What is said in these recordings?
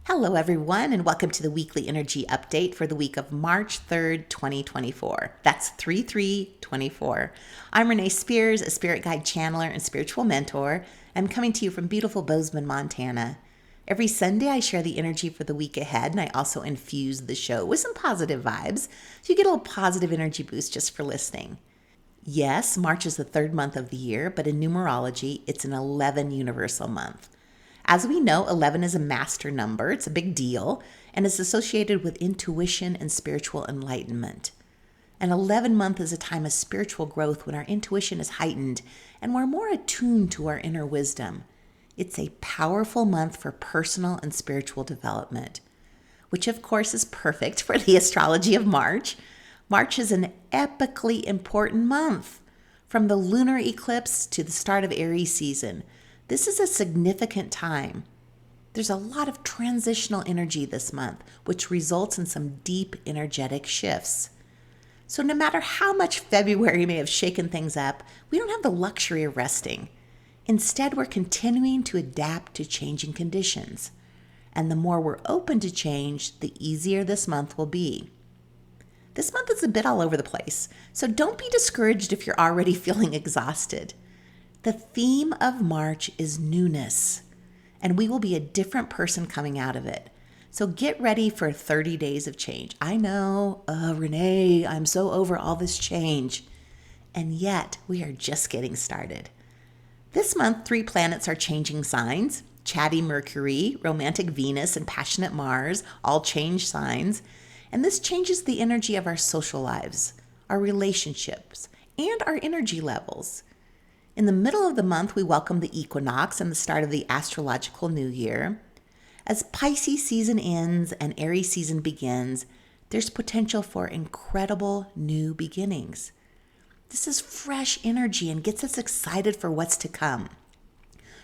Hello, everyone, and welcome to the weekly energy update for the week of March 3rd, 2024. That's 3/3/24. I'm Renee Spears, a spirit guide channeler and spiritual mentor. I'm coming to you from beautiful Bozeman, Montana. Every Sunday, I share the energy for the week ahead, and I also infuse the show with some positive vibes, so you get a little positive energy boost just for listening. Yes, March is the third month of the year, but in numerology, it's an 11 universal month. As we know, 11 is a master number. It's a big deal and is associated with intuition and spiritual enlightenment. An 11 month is a time of spiritual growth when our intuition is heightened and we're more attuned to our inner wisdom. It's a powerful month for personal and spiritual development, which of course is perfect for the astrology of March. March is an epically important month. From the lunar eclipse to the start of Aries season, this is a significant time. There's a lot of transitional energy this month, which results in some deep energetic shifts. So no matter how much February may have shaken things up, we don't have the luxury of resting. Instead, we're continuing to adapt to changing conditions. And the more we're open to change, the easier this month will be. This month is a bit all over the place, so don't be discouraged if you're already feeling exhausted. The theme of March is newness, and we will be a different person coming out of it. So get ready for 30 days of change. I know, Renee, I'm so over all this change. And yet, we are just getting started. This month, 3 planets are changing signs. Chatty Mercury, romantic Venus, and passionate Mars all change signs. And this changes the energy of our social lives, our relationships, and our energy levels. In the middle of the month, we welcome the Equinox and the start of the astrological new year. As Pisces season ends and Aries season begins, there's potential for incredible new beginnings. This is fresh energy and gets us excited for what's to come.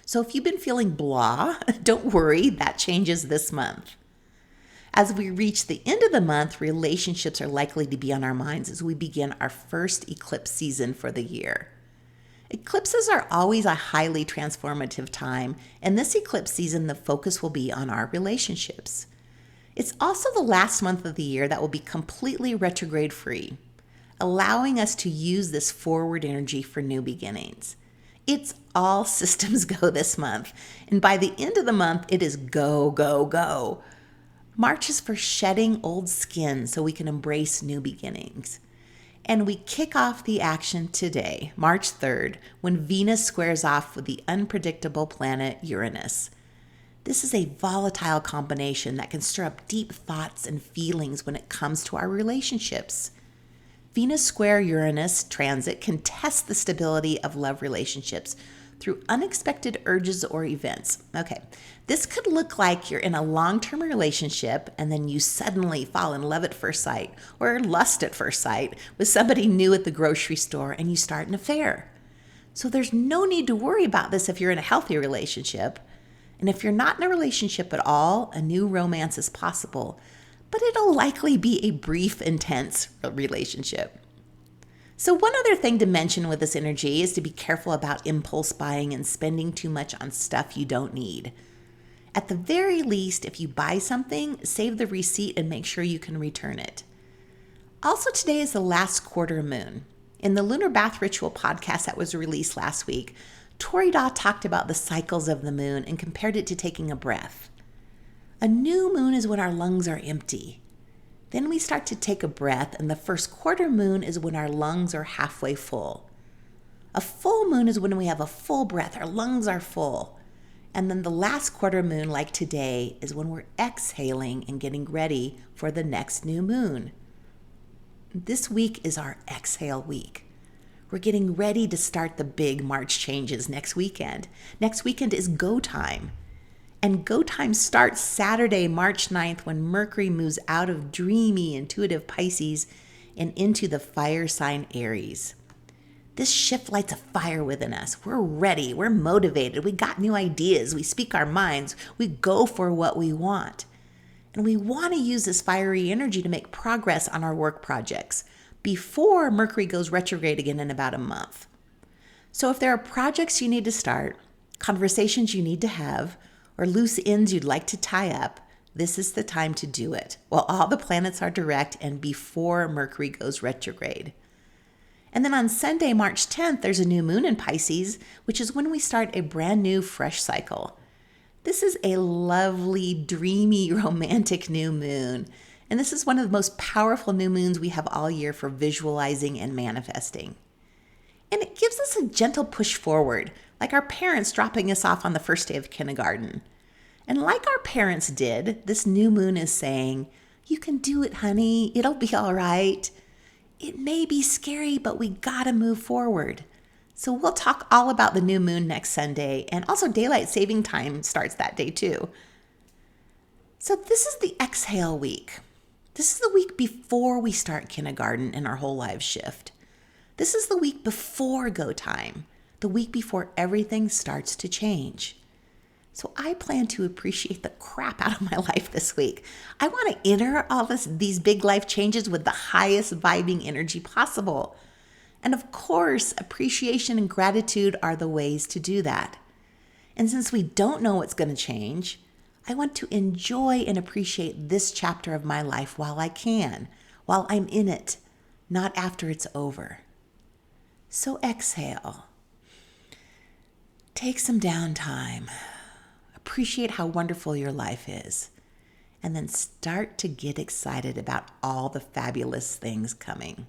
So if you've been feeling blah, don't worry, that changes this month. As we reach the end of the month, relationships are likely to be on our minds as we begin our first eclipse season for the year. Eclipses are always a highly transformative time, and this eclipse season, the focus will be on our relationships. It's also the last month of the year that will be completely retrograde free, allowing us to use this forward energy for new beginnings. It's all systems go this month, and by the end of the month, it is go, go, go. March is for shedding old skin so we can embrace new beginnings. And we kick off the action today, March 3rd, when Venus squares off with the unpredictable planet Uranus. This is a volatile combination that can stir up deep thoughts and feelings when it comes to our relationships. Venus square Uranus transit can test the stability of love relationships through unexpected urges or events. Okay, this could look like you're in a long-term relationship and then you suddenly fall in love at first sight or lust at first sight with somebody new at the grocery store and you start an affair. So there's no need to worry about this if you're in a healthy relationship. And if you're not in a relationship at all, a new romance is possible, but it'll likely be a brief, intense relationship. So one other thing to mention with this energy is to be careful about impulse buying and spending too much on stuff you don't need. At the very least, if you buy something, save the receipt and make sure you can return it. Also, today is the last quarter moon. In the Lunar Bath Ritual podcast that was released last week, Tori Daw talked about the cycles of the moon and compared it to taking a breath. A new moon is when our lungs are empty. Then we start to take a breath, and the first quarter moon is when our lungs are halfway full. A full moon is when we have a full breath, our lungs are full. And then the last quarter moon, like today, is when we're exhaling and getting ready for the next new moon. This week is our exhale week. We're getting ready to start the big March changes next weekend. Next weekend is go time. And go time starts Saturday, March 9th, when Mercury moves out of dreamy, intuitive Pisces and into the fire sign Aries. This shift lights a fire within us. We're ready. We're motivated. We got new ideas. We speak our minds. We go for what we want. And we want to use this fiery energy to make progress on our work projects before Mercury goes retrograde again in about a month. So if there are projects you need to start, conversations you need to have, or loose ends you'd like to tie up, this is the time to do it while all the planets are direct and before Mercury goes retrograde. And then on Sunday, March 10th, there's a new moon in Pisces, which is when we start a brand new fresh cycle. This is a lovely, dreamy, romantic new moon. And this is one of the most powerful new moons we have all year for visualizing and manifesting. And it gives us a gentle push forward, like our parents dropping us off on the first day of kindergarten. And like our parents did, this new moon is saying, you can do it, honey. It'll be all right. It may be scary, but we gotta move forward. So we'll talk all about the new moon next Sunday, and also daylight saving time starts that day too. So this is the exhale week. This is the week before we start kindergarten and our whole lives shift. This is the week before go time, the week before everything starts to change. So I plan to appreciate the crap out of my life this week. I want to enter all these big life changes with the highest vibing energy possible. And of course, appreciation and gratitude are the ways to do that. And since we don't know what's going to change, I want to enjoy and appreciate this chapter of my life while I can, while I'm in it, not after it's over. So exhale. Take some downtime. Appreciate how wonderful your life is, and then start to get excited about all the fabulous things coming.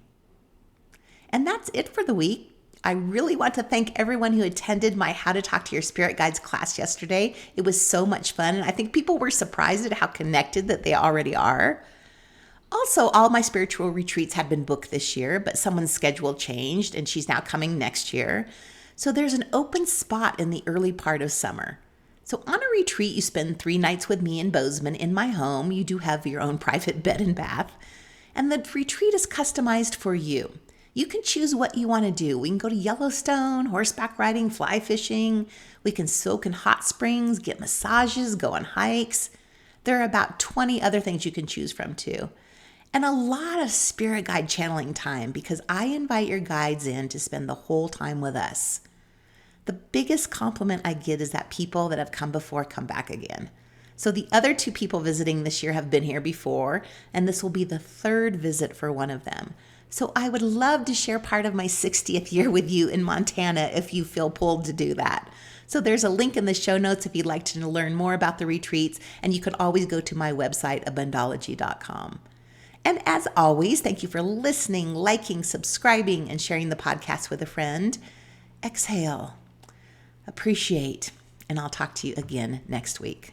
And that's it for the week. I really want to thank everyone who attended my How to Talk to Your Spirit Guides class yesterday. It was so much fun, and I think people were surprised at how connected that they already are. Also, all my spiritual retreats had been booked this year, but someone's schedule changed, and she's now coming next year. So there's an open spot in the early part of summer. So on a retreat, you spend 3 nights with me in Bozeman in my home. You do have your own private bed and bath. And the retreat is customized for you. You can choose what you want to do. We can go to Yellowstone, horseback riding, fly fishing. We can soak in hot springs, get massages, go on hikes. There are about 20 other things you can choose from too. And a lot of spirit guide channeling time because I invite your guides in to spend the whole time with us. The biggest compliment I get is that people that have come before come back again. So the other 2 people visiting this year have been here before, and this will be the 3rd visit for one of them. So I would love to share part of my 60th year with you in Montana if you feel pulled to do that. So there's a link in the show notes if you'd like to learn more about the retreats, and you can always go to my website, Abundology.com. And as always, thank you for listening, liking, subscribing, and sharing the podcast with a friend. Exhale. Appreciate, and I'll talk to you again next week.